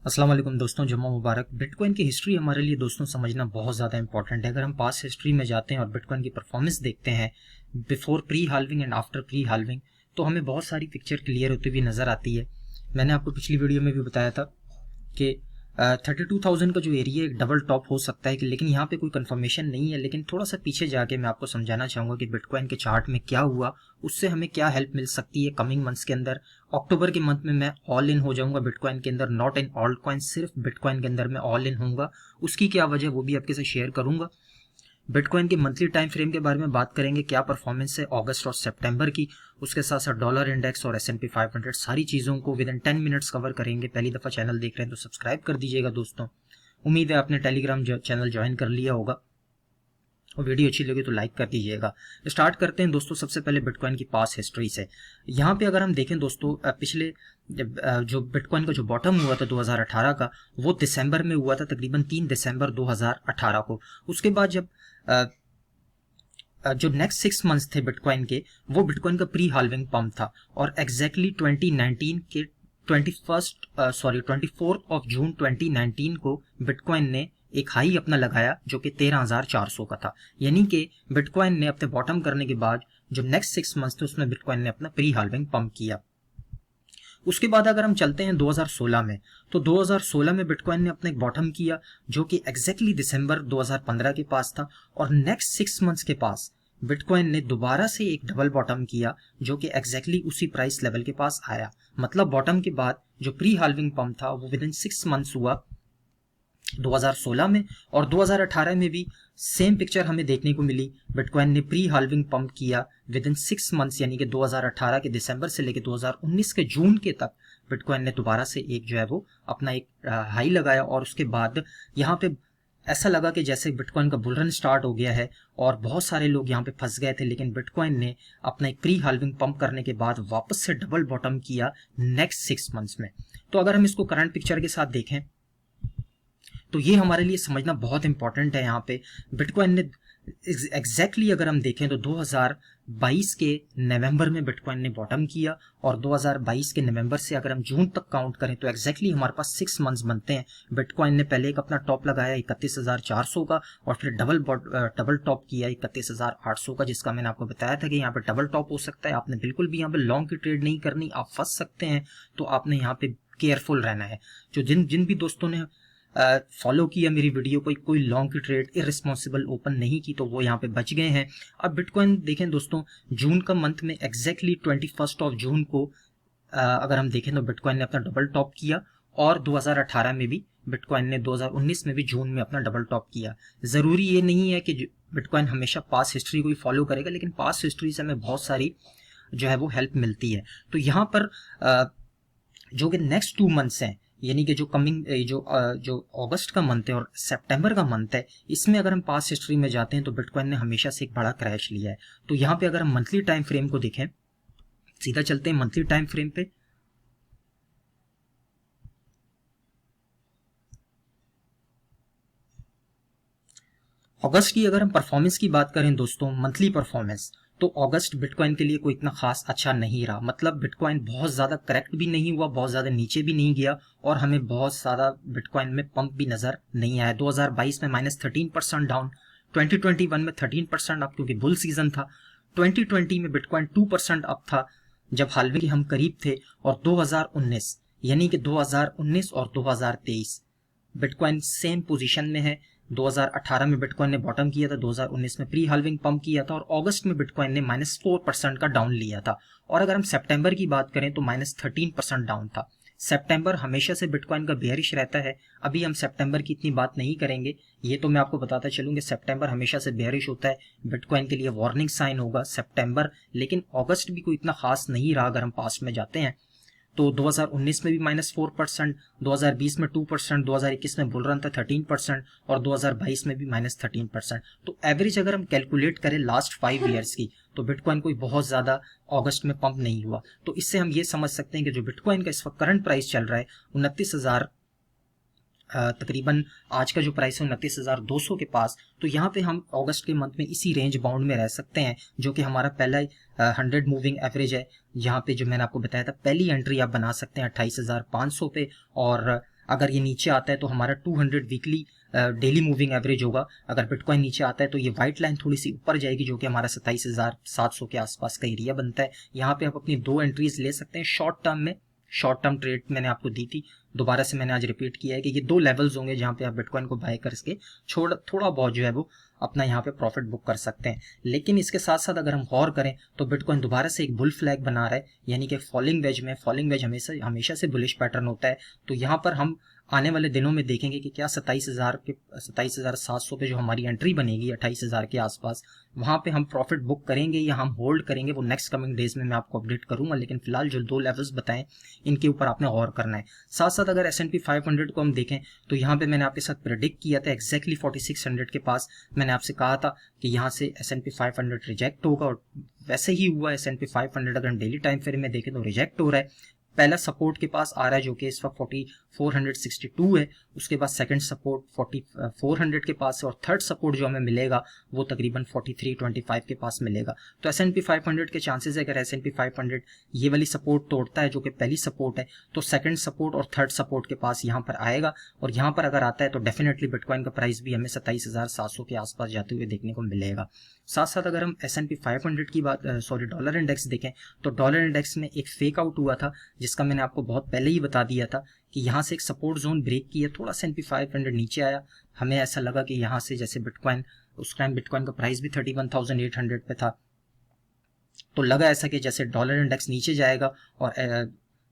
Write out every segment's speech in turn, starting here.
अस्सलाम वालेकुम दोस्तों, जुम्मा मुबारक। बिटकॉइन की हिस्ट्री हमारे लिए दोस्तों समझना बहुत ज़्यादा इंपॉर्टेंट है। अगर हम पास हिस्ट्री में जाते हैं और बिटकॉइन की परफॉर्मेंस देखते हैं before pre halving and after pre halving, तो हमें बहुत सारी पिक्चर क्लियर होती हुई नज़र आती है। मैंने आपको पिछली वीडियो में भी बताया था कि 32,000 का जो एरिया एक डबल टॉप हो सकता है, कि लेकिन यहाँ पे कोई कंफर्मेशन नहीं है। लेकिन थोड़ा सा पीछे जाके मैं आपको समझाना चाहूँगा कि बिटकॉइन के चार्ट में क्या हुआ, उससे हमें क्या हेल्प मिल सकती है कमिंग मंथ्स के अंदर। अक्टूबर के मंथ में मैं ऑल इन हो जाऊंगा बिटकॉइन के अंदर, नॉट इन ऑल्ट कॉइन, सिर्फ बिटकॉइन के अंदर मैं ऑल इन होऊंगा। उसकी क्या वजह वो भी आपके साथ शेयर करूंगा। बिटकॉइन के मंथली टाइम फ्रेम के बारे में बात करेंगे, क्या परफॉर्मेंस है अगस्त और सितंबर की। उसके साथ साथ डॉलर इंडेक्स और S&P 500, सारी चीज़ों को विद इन 10 मिनट्स कवर करेंगे। पहली दफ़ा चैनल देख रहे हैं तो सब्सक्राइब कर दीजिएगा दोस्तों। उम्मीद है आपने टेलीग्राम चैनल ज्वाइन कर लिया होगा और वीडियो अच्छी लगी तो लाइक कर दीजिएगा। स्टार्ट करते हैं दोस्तों सबसे पहले बिटकॉइन की पास हिस्ट्री से। यहाँ पे अगर हम देखें दोस्तों, पिछले जो बिटकॉइन का जो बॉटम हुआ था 2018 का, वो दिसंबर में हुआ था, तकरीबन 3 दिसंबर 2018 को। उसके बाद जब जो नेक्स्ट 6 मंथ्स थे बिटकॉइन के, वो बिटकॉइन का प्री हाल्विंग पम्प था और एग्जैक्टली 2019 के 24 ऑफ जून 2019 को बिटकॉइन ने एक हाई अपना लगाया जो कि 13,400 का था। यानी कि बिटकॉइन ने अपने बॉटम करने के बाद जो नेक्स्ट 6 मंथ्स थे उसमें बिटकॉइन ने अपना प्री हाल्विंग पंप किया। उसके बाद अगर हम चलते हैं 2016 में, तो 2016 में बिटकॉइन ने अपना एक बॉटम किया जो कि एग्जैक्टली दिसंबर 2015 के पास था। और नेक्स्ट 6 मंथ्स के पास बिटकॉइन ने दोबारा से एक डबल बॉटम किया जो कि एग्जैक्टली उसी प्राइस लेवल के पास आया। मतलब बॉटम के बाद जो प्री हाल्विंग पंप था वो विद इन 6 मंथ्स हुआ 2016 में। और 2018 में भी सेम पिक्चर हमें देखने को मिली। बिटकॉइन ने प्री हाल्विंग पंप किया विद इन 6 मंथ्स, यानी कि 2018 के दिसंबर से लेकर 2019 के जून के तक बिटकॉइन ने दोबारा से एक जो है वो अपना एक हाई लगाया। और उसके बाद यहाँ पे ऐसा लगा कि जैसे बिटकॉइन का बुल रन स्टार्ट हो गया है और बहुत सारे लोग यहाँ पे फंस गए थे। लेकिन बिटकॉइन ने अपना एक प्री हाल्विंग पंप करने के बाद वापस से डबल बॉटम किया नेक्स्ट 6 मंथ्स में। तो अगर हम इसको करंट पिक्चर के साथ देखें तो ये हमारे लिए समझना बहुत इंपॉर्टेंट है। यहाँ पे बिटकॉइन ने एग्जैक्टली अगर हम देखें तो 2022 के नवंबर में बिटकॉइन ने बॉटम किया। और 2022 के नवंबर से अगर हम जून तक काउंट करें तो एग्जैक्टली हमारे पास 6 मंथ्स बनते हैं। बिटकॉइन ने पहले एक अपना टॉप लगाया 31,400 का और फिर डबल टॉप किया 31,800 का, जिसका मैंने आपको बताया था कि यहाँ पे डबल टॉप हो सकता है। आपने बिल्कुल भी यहाँ पे लॉन्ग की ट्रेड नहीं करनी, आप फंस सकते हैं। तो आपने यहाँ पे केयरफुल रहना है। जो जिन भी दोस्तों ने फॉलो किया मेरी वीडियो को, कोई लॉन्ग की ट्रेड इररिस्पॉन्सिबल ओपन नहीं की, तो वो यहाँ पे बच गए हैं। अब बिटकॉइन देखें दोस्तों, जून का मंथ में एग्जैक्टली 21 ऑफ जून को अगर हम देखें तो बिटकॉइन ने अपना डबल टॉप किया। और 2018 में भी बिटकॉइन ने 2019 में भी जून में अपना डबल टॉप किया। ज़रूरी ये नहीं है कि बिटकॉइन हमेशा पास हिस्ट्री को ही फॉलो करेगा, लेकिन पास हिस्ट्री से हमें बहुत सारी जो है वो हेल्प मिलती है। तो यहाँ पर जो कि नेक्स्ट 2 मंथ्स हैं, यानी कि जो कमिंग जो अगस्त का मंथ है और सितंबर का मंथ है, इसमें अगर हम पास्ट हिस्ट्री में जाते हैं तो बिटकॉइन ने हमेशा से एक बड़ा क्रैश लिया है। तो यहाँ पे अगर हम मंथली टाइम फ्रेम को देखें, सीधा चलते हैं मंथली टाइम फ्रेम पे। अगस्त की अगर हम परफॉर्मेंस की बात करें दोस्तों, मंथली परफॉर्मेंस, तो अगस्त बिटकॉइन के लिए कोई इतना खास अच्छा नहीं रहा। मतलब बिटकॉइन बहुत ज़्यादा करेक्ट भी नहीं हुआ, बहुत ज़्यादा नीचे भी नहीं गया और हमें बहुत ज़्यादा बिटकॉइन में पंप भी नज़र नहीं आया। 2022 में -13% डाउन, 2021 में 13% अप क्योंकि बुल सीजन था, 2020 में बिटकॉइन 2% अप था जब हाल्विंग के हम करीब थे। और 2019 यानी कि 2019 और 2023 बिटकॉइन सेम पोजीशन में है। 2018 में बिटकॉइन ने बॉटम किया था, 2019 में प्री हाल्विंग पंप किया था और अगस्त में बिटकॉइन ने -4% का डाउन लिया था। और अगर हम सितंबर की बात करें तो -13% डाउन था। सितंबर हमेशा से बिटकॉइन का बेयरिश रहता है। अभी हम सितंबर की इतनी बात नहीं करेंगे, ये तो मैं आपको बताता चलूँ कि सितंबर हमेशा से बेयरिश होता है, बिटकॉइन के लिए वार्निंग साइन होगा सितंबर। लेकिन अगस्त भी कोई इतना खास नहीं रहा अगर हम पास्ट में जाते हैं तो 2019 में भी -4%, 2020 में 2%, 2021 में बुल रन था 13% और 2022 में भी -13%। तो एवरेज अगर हम कैलकुलेट करें लास्ट 5 ईयर्स की तो बिटकॉइन कोई बहुत ज़्यादा अगस्त में पंप नहीं हुआ। तो इससे हम ये समझ सकते हैं कि जो बिटकॉइन का इस वक्त करंट प्राइस चल रहा है 29,000, तकरीबन आज का जो प्राइस है 29,200 के पास। तो यहाँ पे हम अगस्त के मंथ में इसी रेंज बाउंड में रह सकते हैं, जो कि हमारा पहला 100 मूविंग एवरेज है। यहाँ पे जो मैंने आपको बताया था, पहली एंट्री आप बना सकते हैं 28,500 पे और अगर ये नीचे आता है तो हमारा 200 वीकली डेली मूविंग एवरेज होगा। अगर बिटकॉइन नीचे आता है तो ये वाइट लाइन थोड़ी सी ऊपर जाएगी, जो कि हमारा 27,700 के आसपास का एरिया बनता है। यहाँ पे आप अपनी 2 एंट्रीज ले सकते हैं शॉर्ट टर्म में। शॉर्ट टर्म ट्रेड मैंने आपको दी थी, दोबारा से मैंने आज रिपीट किया है कि ये 2 लेवल्स होंगे जहाँ पे आप बिटकॉइन को बाय करके थोड़ा बहुत जो है वो अपना यहाँ पे प्रॉफिट बुक कर सकते हैं। लेकिन इसके साथ साथ अगर हम गौर करें तो बिटकॉइन दोबारा से एक बुल फ्लैग बना रहा है, यानी कि फॉलिंग वेज में। फॉलिंग वेज हमेशा से बुलिश पैटर्न होता है। तो यहाँ पर हम आने वाले दिनों में देखेंगे कि क्या 27,700 पे जो हमारी एंट्री बनेगी 28,000 के आसपास, वहां पे हम प्रॉफिट बुक करेंगे या हम होल्ड करेंगे, वो नेक्स्ट कमिंग डेज में मैं आपको अपडेट करूंगा। लेकिन फिलहाल जो 2 लेवल्स बताएं इनके ऊपर आपने गौर करना है। साथ साथ अगर S&P 500 को हम देखें तो यहाँ पे मैंने आपके साथ प्रेडिक्ट किया था एक्जैक्टली 4600 के पास। मैंने आपसे कहा था कि यहाँ से S&P 500 रिजेक्ट होगा, और वैसे ही हुआ। S&P 500 अगर हम डेली टाइम फ्रेम में देखें तो रिजेक्ट हो रहा है। पहला सपोर्ट के पास आ रहा है जो कि इस वक्त 4462 है, उसके बाद सेकंड सपोर्ट 4400 के पास है, और थर्ड सपोर्ट जो हमें मिलेगा वो तकरीबन 4325 के पास मिलेगा। तो S&P 500 के चांसेस है अगर S&P 500 ये वाली सपोर्ट तोड़ता है जो कि पहली सपोर्ट है, तो सेकंड सपोर्ट और थर्ड सपोर्ट के पास यहाँ पर आएगा, और यहाँ पर अगर आता है तो डेफिनेटली बिटकॉइन का प्राइस भी हमें 27,700 के आसपास जाते हुए देखने को मिलेगा। साथ साथ अगर हम S&P 500 की बात डॉलर इंडेक्स देखें तो डॉलर इंडेक्स में एक फेक आउट हुआ था, जिसका मैंने आपको बहुत पहले ही बता दिया था कि यहाँ से एक सपोर्ट जोन ब्रेक किया, थोड़ा S&P 500 नीचे आया। हमें ऐसा लगा कि यहाँ से जैसे बिटकॉइन, उस टाइम बिटकॉइन का प्राइस भी 31,800 पे था, तो लगा ऐसा कि जैसे डॉलर इंडेक्स नीचे जाएगा और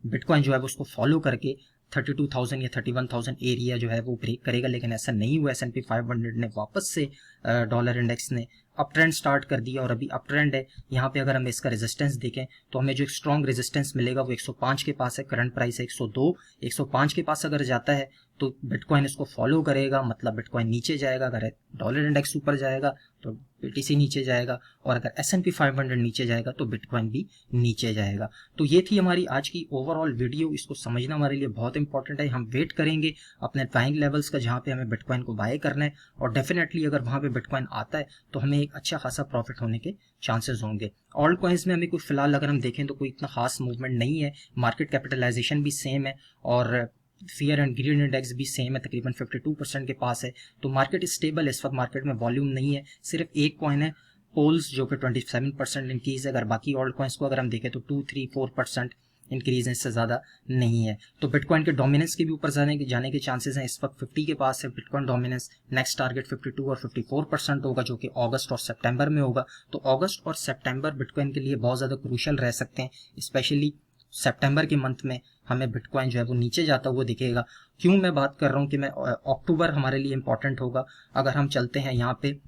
बिटकॉइन जो है वो उसको फॉलो करके 32,000 या 31,000 एरिया जो है वो ब्रेक करेगा। लेकिन ऐसा नहीं हुआ। S&P 500 ने वापस से डॉलर इंडेक्स ने अप ट्रेंड स्टार्ट कर दिया, और अभी अप ट्रेंड है। यहाँ पे अगर हम इसका रेजिस्टेंस देखें तो हमें जो एक स्ट्रॉन्ग रेजिस्टेंस मिलेगा वो 105 के पास है। करंट प्राइस है 102। 105 के पास अगर जाता है तो बिटकॉइन इसको फॉलो करेगा, मतलब बिटकॉइन नीचे जाएगा। अगर डॉलर इंडेक्स ऊपर जाएगा तो BTC नीचे जाएगा, और अगर S&P 500 नीचे जाएगा तो बिटकॉइन भी नीचे जाएगा। तो ये थी हमारी आज की ओवरऑल वीडियो। इसको समझना हमारे लिए बहुत इंपॉर्टेंट है। हम वेट करेंगे अपने बाइंग लेवल्स का जहाँ पे हमें बिटकॉइन को बाय करना है, और डेफिनेटली अगर वहाँ पे बिटकॉइन आता है तो हमें एक अच्छा खासा प्रॉफिट होने के चांसेस होंगे। ऑल्ट कॉइन्स में हमें कोई फिलहाल अगर हम देखें तो कोई इतना खास मूवमेंट नहीं है। मार्केट कैपिटलाइजेशन भी सेम है, और फियर एंड ग्रीन इंडेक्स भी सेम है, तकरीबन 52% के पास है। तो मार्केट स्टेबल है। इस वक्त मार्केट में वॉल्यूम नहीं है। सिर्फ एक कॉइन है पोल्स जो कि 27% इंक्रीज है। अगर बाकी ऑल्ट कॉइन्स को अगर हम देखें तो 2-3-4% इंक्रीज है, इससे ज़्यादा नहीं है। तो बिटकॉइन के डोमिनेंस के भी ऊपर जाने के चांसेस हैं। इस वक्त 50 के पास है बिटकॉइन डोमिनेंस। नेक्स्ट टारगेट 52 और 54% होगा, जो कि अगस्त और सितंबर में होगा। तो अगस्त और सितंबर बिटकॉइन के लिए बहुत ज़्यादा क्रूशियल रह सकते हैं। स्पेशली सितंबर के मंथ में हमें बिटकॉइन जो है वो नीचे जाता हुआ दिखेगा। क्यों मैं बात कर रहा हूँ कि मैं अक्टूबर हमारे लिए इंपॉर्टेंट होगा। अगर हम चलते हैं यहाँ पे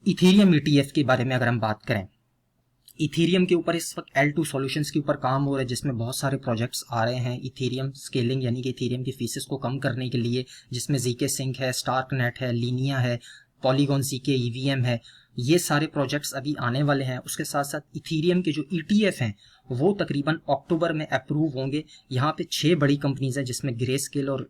इथेरियम ETF के बारे में अगर हम बात करें, इथेरियम के ऊपर इस वक्त L2 सॉल्यूशंस के ऊपर काम हो रहा है, जिसमें बहुत सारे प्रोजेक्ट्स आ रहे हैं इथेरियम स्केलिंग, यानी कि इथेरियम की फीसेस को कम करने के लिए, जिसमें ZK Sync है, स्टार्कनेट है, लीनिया है, पॉलीगॉन ZK EVM है। ये सारे प्रोजेक्ट्स अभी आने वाले हैं। उसके साथ साथ इथेरियम के जो ETF हैं वो तकरीबन अक्टूबर में अप्रूव होंगे। यहाँ पे 6 बड़ी कंपनीज हैं, जिसमें ग्रेस्केल और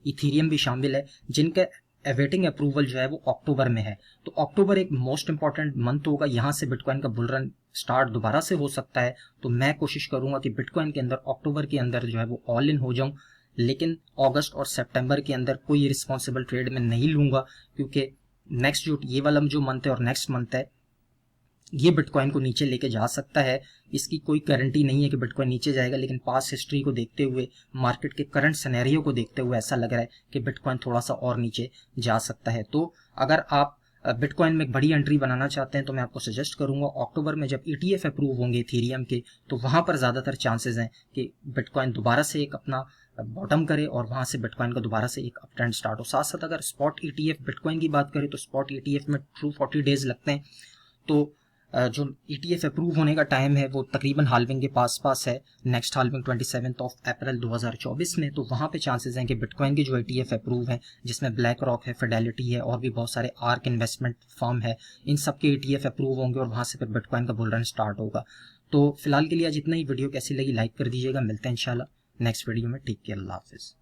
इथेरियम भी शामिल है, जिनका अवेटिंग अप्रूवल जो है वो अक्टूबर में है। तो अक्टूबर एक मोस्ट इंपॉर्टेंट मंथ होगा। यहाँ से बिटकॉइन का बुल रन स्टार्ट दोबारा से हो सकता है। तो मैं कोशिश करूंगा कि बिटकॉइन के अंदर अक्टूबर के अंदर जो है वो ऑल इन हो जाऊं, लेकिन अगस्त और सितंबर के अंदर कोई रिस्पॉन्सिबल ट्रेड में नहीं लूंगा, क्योंकि नेक्स्ट जो ये वाला जो मंथ है और नेक्स्ट मंथ है, ये बिटकॉइन को नीचे लेके जा सकता है। इसकी कोई गारंटी नहीं है कि बिटकॉइन नीचे जाएगा, लेकिन पास्ट हिस्ट्री को देखते हुए, मार्केट के करंट सिनेरियो को देखते हुए ऐसा लग रहा है कि बिटकॉइन थोड़ा सा और नीचे जा सकता है। तो अगर आप बिटकॉइन में एक बड़ी एंट्री बनाना चाहते हैं तो मैं आपको सजेस्ट करूंगा अक्टूबर में जब ETF अप्रूव होंगे इथेरियम के, तो वहां पर ज्यादातर चांसेस हैं कि बिटकॉइन दोबारा से एक अपना बॉटम करे और वहां से बिटकॉइन का दोबारा से एक अप ट्रेंड स्टार्ट हो। साथ साथ अगर स्पॉट ETF बिटकॉइन की बात करें तो स्पॉट ETF में ट्रू 40 डेज लगते हैं। तो जो ETF अप्रूव होने का टाइम है वो तकरीबन हाल्विंग के पास है। नेक्स्ट हाल्विंग 27 अप्रैल 2024 में। तो वहाँ पे चांसेस हैं कि बिटकॉइन की जो ETF अप्रूव है, जिसमें ब्लैक रॉक है, फिडेलिटी है, और भी बहुत सारे आर्क इन्वेस्टमेंट फर्म है, इन सब के ETF अप्रूव होंगे और वहाँ से फिर बिटकॉइन का बुल रन स्टार्ट होगा। तो फिलहाल के लिए आज इतना ही। वीडियो कैसी लगी लाइक कर दीजिएगा। मिलते हैं इंशाल्लाह नेक्स्ट वीडियो में। टेक केयर, अल्लाह हाफिज़।